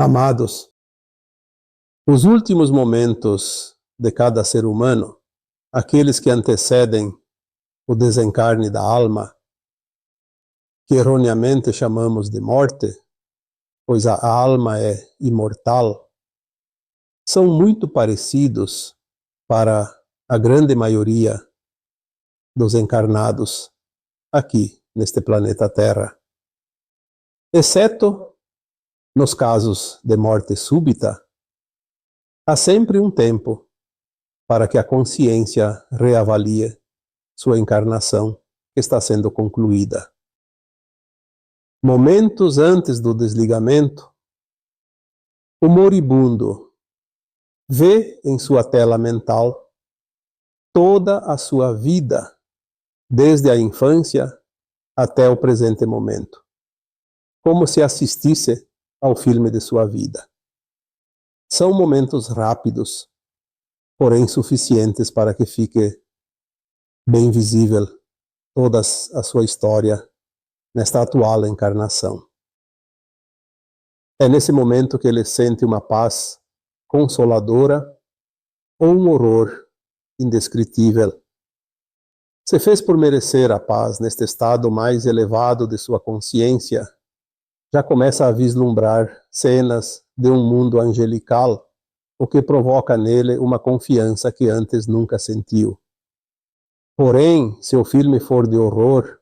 Amados, os últimos momentos de cada ser humano, aqueles que antecedem o desencarne da alma, que erroneamente chamamos de morte, pois a alma é imortal, são muito parecidos para a grande maioria dos encarnados aqui neste planeta Terra, exceto nos casos de morte súbita. Há sempre um tempo para que a consciência reavalie sua encarnação que está sendo concluída. Momentos antes do desligamento, o moribundo vê em sua tela mental toda a sua vida, desde a infância até o presente momento, como se assistisse ao filme de sua vida. São momentos rápidos, porém suficientes para que fique bem visível toda a sua história nesta atual encarnação. É nesse momento que ele sente uma paz consoladora ou um horror indescritível. Se fez por merecer a paz neste estado mais elevado de sua consciência, já começa a vislumbrar cenas de um mundo angelical, o que provoca nele uma confiança que antes nunca sentiu. Porém, se o filme for de horror,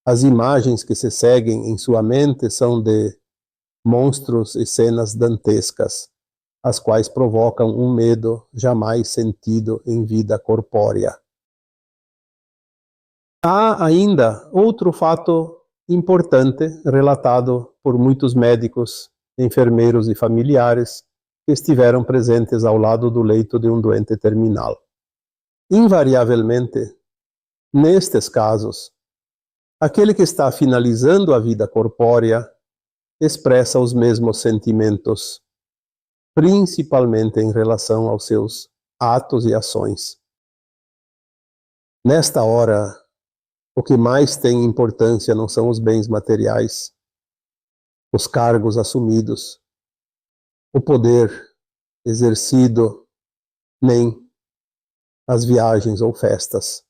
as imagens que se seguem em sua mente são de monstros e cenas dantescas, as quais provocam um medo jamais sentido em vida corpórea. Há ainda outro fato importante relatado por muitos médicos, enfermeiros e familiares que estiveram presentes ao lado do leito de um doente terminal. Invariavelmente, nestes casos, aquele que está finalizando a vida corpórea expressa os mesmos sentimentos, principalmente em relação aos seus atos e ações. Nesta hora, o que mais tem importância não são os bens materiais, os cargos assumidos, o poder exercido, nem as viagens ou festas.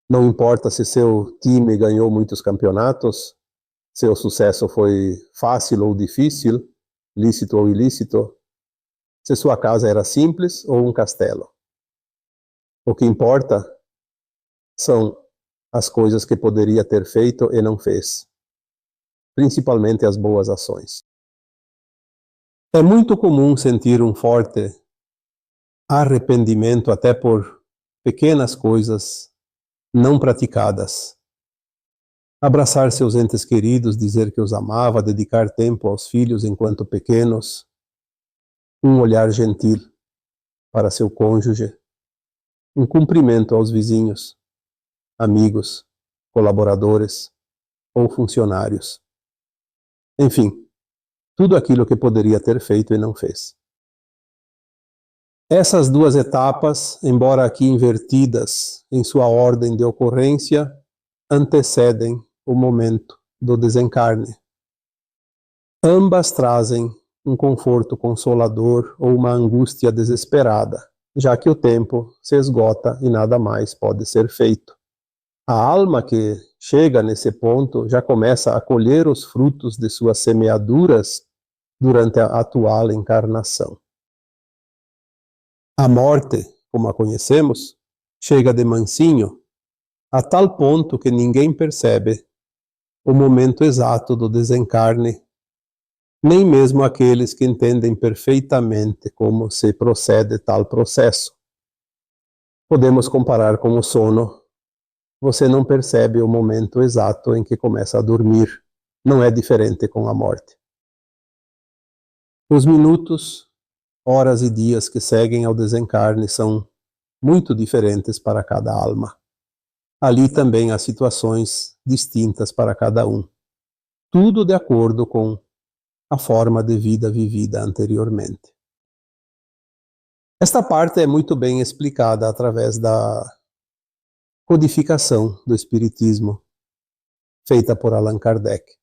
Não importa se seu time ganhou muitos campeonatos, se o sucesso foi fácil ou difícil, lícito ou ilícito, se sua casa era simples ou um castelo. O que importa são as coisas que poderia ter feito e não fez, principalmente as boas ações. É muito comum sentir um forte arrependimento até por pequenas coisas não praticadas. Abraçar seus entes queridos, dizer que os amava, dedicar tempo aos filhos enquanto pequenos, um olhar gentil para seu cônjuge, um cumprimento aos vizinhos, amigos, colaboradores ou funcionários. Enfim, tudo aquilo que poderia ter feito e não fez. Essas duas etapas, embora aqui invertidas em sua ordem de ocorrência, antecedem o momento do desencarne. Ambas trazem um conforto consolador ou uma angústia desesperada, já que o tempo se esgota e nada mais pode ser feito. A alma que chega nesse ponto já começa a colher os frutos de suas semeaduras durante a atual encarnação. A morte, como a conhecemos, chega de mansinho, a tal ponto que ninguém percebe o momento exato do desencarne, nem mesmo aqueles que entendem perfeitamente como se procede tal processo. Podemos comparar com o sono. Você não percebe o momento exato em que começa a dormir. Não é diferente com a morte. Os minutos, horas e dias que seguem ao desencarne são muito diferentes para cada alma. Ali também há situações distintas para cada um. Tudo de acordo com a forma de vida vivida anteriormente. Esta parte é muito bem explicada através da codificação do Espiritismo, feita por Allan Kardec.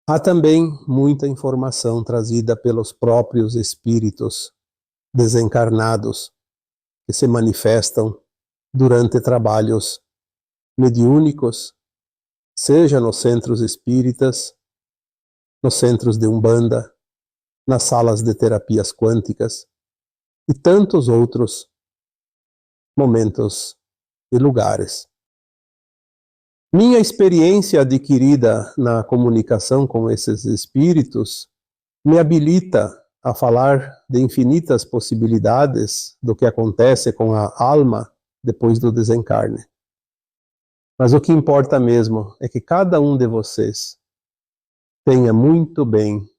Há também muita informação trazida pelos próprios espíritos desencarnados que se manifestam durante trabalhos mediúnicos, seja nos centros espíritas, nos centros de Umbanda, nas salas de terapias quânticas e tantos outros momentos e lugares. Minha experiência adquirida na comunicação com esses espíritos me habilita a falar de infinitas possibilidades do que acontece com a alma depois do desencarne. Mas o que importa mesmo é que cada um de vocês tenha muito bem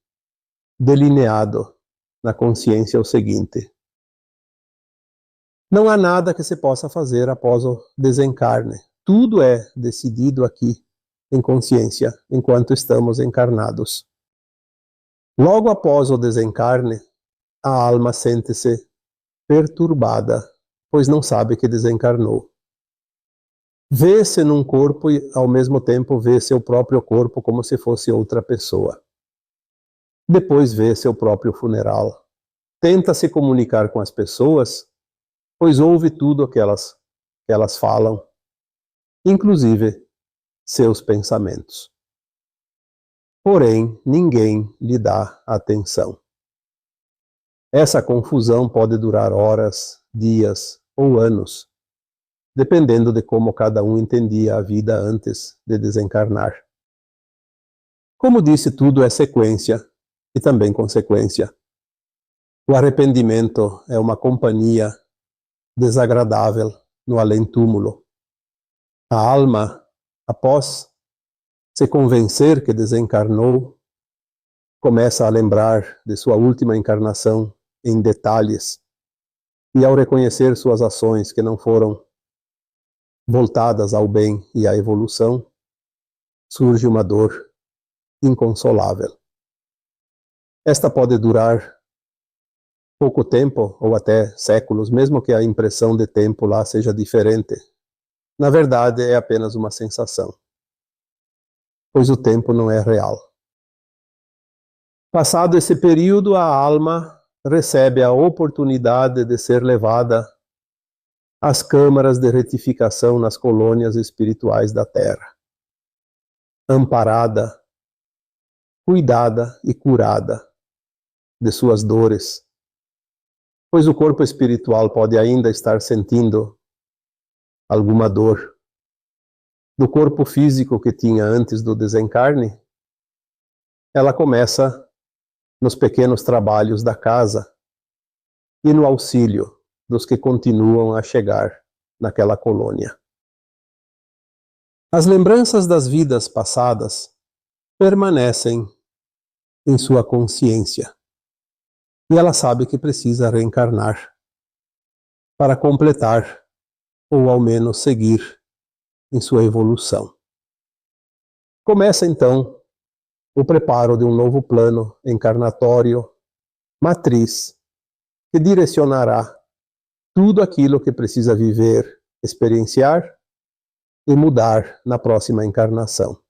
delineado na consciência o seguinte: não há nada que se possa fazer após o desencarne. Tudo é decidido aqui em consciência, enquanto estamos encarnados. Logo após o desencarne, a alma sente-se perturbada, pois não sabe que desencarnou. Vê-se num corpo e, ao mesmo tempo, vê seu próprio corpo como se fosse outra pessoa. Depois vê seu próprio funeral. Tenta se comunicar com as pessoas, pois ouve tudo o que elas falam, inclusive seus pensamentos. Porém, ninguém lhe dá atenção. Essa confusão pode durar horas, dias ou anos, dependendo de como cada um entendia a vida antes de desencarnar. Como disse, tudo é sequência e também consequência. O arrependimento é uma companhia desagradável no além-túmulo. A alma, após se convencer que desencarnou, começa a lembrar de sua última encarnação em detalhes, e ao reconhecer suas ações que não foram voltadas ao bem e à evolução, surge uma dor inconsolável. Esta pode durar pouco tempo ou até séculos, mesmo que a impressão de tempo lá seja diferente. Na verdade, é apenas uma sensação, pois o tempo não é real. Passado esse período, a alma recebe a oportunidade de ser levada às câmaras de retificação nas colônias espirituais da Terra, amparada, cuidada e curada de suas dores, pois o corpo espiritual pode ainda estar sentindo alguma dor do corpo físico que tinha antes do desencarne. Ela começa nos pequenos trabalhos da casa e no auxílio dos que continuam a chegar naquela colônia. As lembranças das vidas passadas permanecem em sua consciência e ela sabe que precisa reencarnar para completar ou ao menos seguir em sua evolução. Começa então o preparo de um novo plano encarnatório, matriz, que direcionará tudo aquilo que precisa viver, experienciar e mudar na próxima encarnação.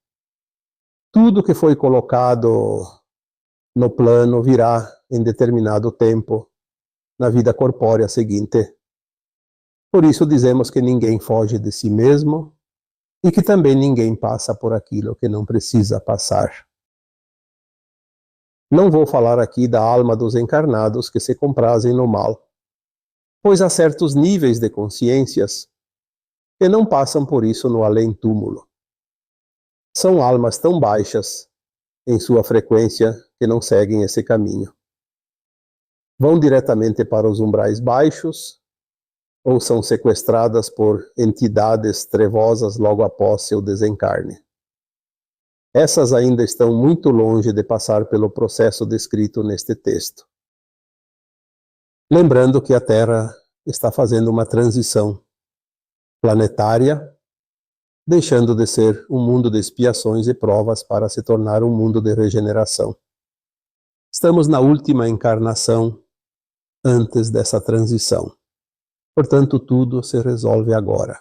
Tudo que foi colocado no plano virá em determinado tempo na vida corpórea seguinte. Por isso dizemos que ninguém foge de si mesmo e que também ninguém passa por aquilo que não precisa passar. Não vou falar aqui da alma dos encarnados que se comprazem no mal, pois há certos níveis de consciências que não passam por isso no além-túmulo. São almas tão baixas em sua frequência que não seguem esse caminho. Vão diretamente para os umbrais baixos ou são sequestradas por entidades trevosas logo após seu desencarne. Essas ainda estão muito longe de passar pelo processo descrito neste texto. Lembrando que a Terra está fazendo uma transição planetária, deixando de ser um mundo de expiações e provas para se tornar um mundo de regeneração. Estamos na última encarnação antes dessa transição. Portanto, tudo se resolve agora.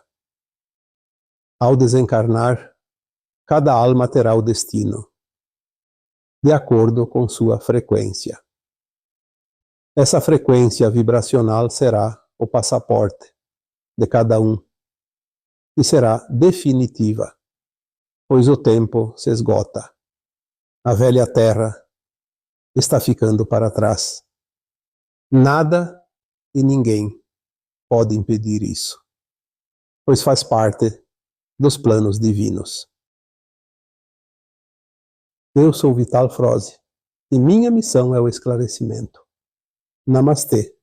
Ao desencarnar, cada alma terá o destino de acordo com sua frequência. Essa frequência vibracional será o passaporte de cada um e será definitiva, pois o tempo se esgota. A velha terra está ficando para trás. Nada e ninguém pode impedir isso, pois faz parte dos planos divinos. Eu sou Vital Froze e minha missão é o esclarecimento. Namastê.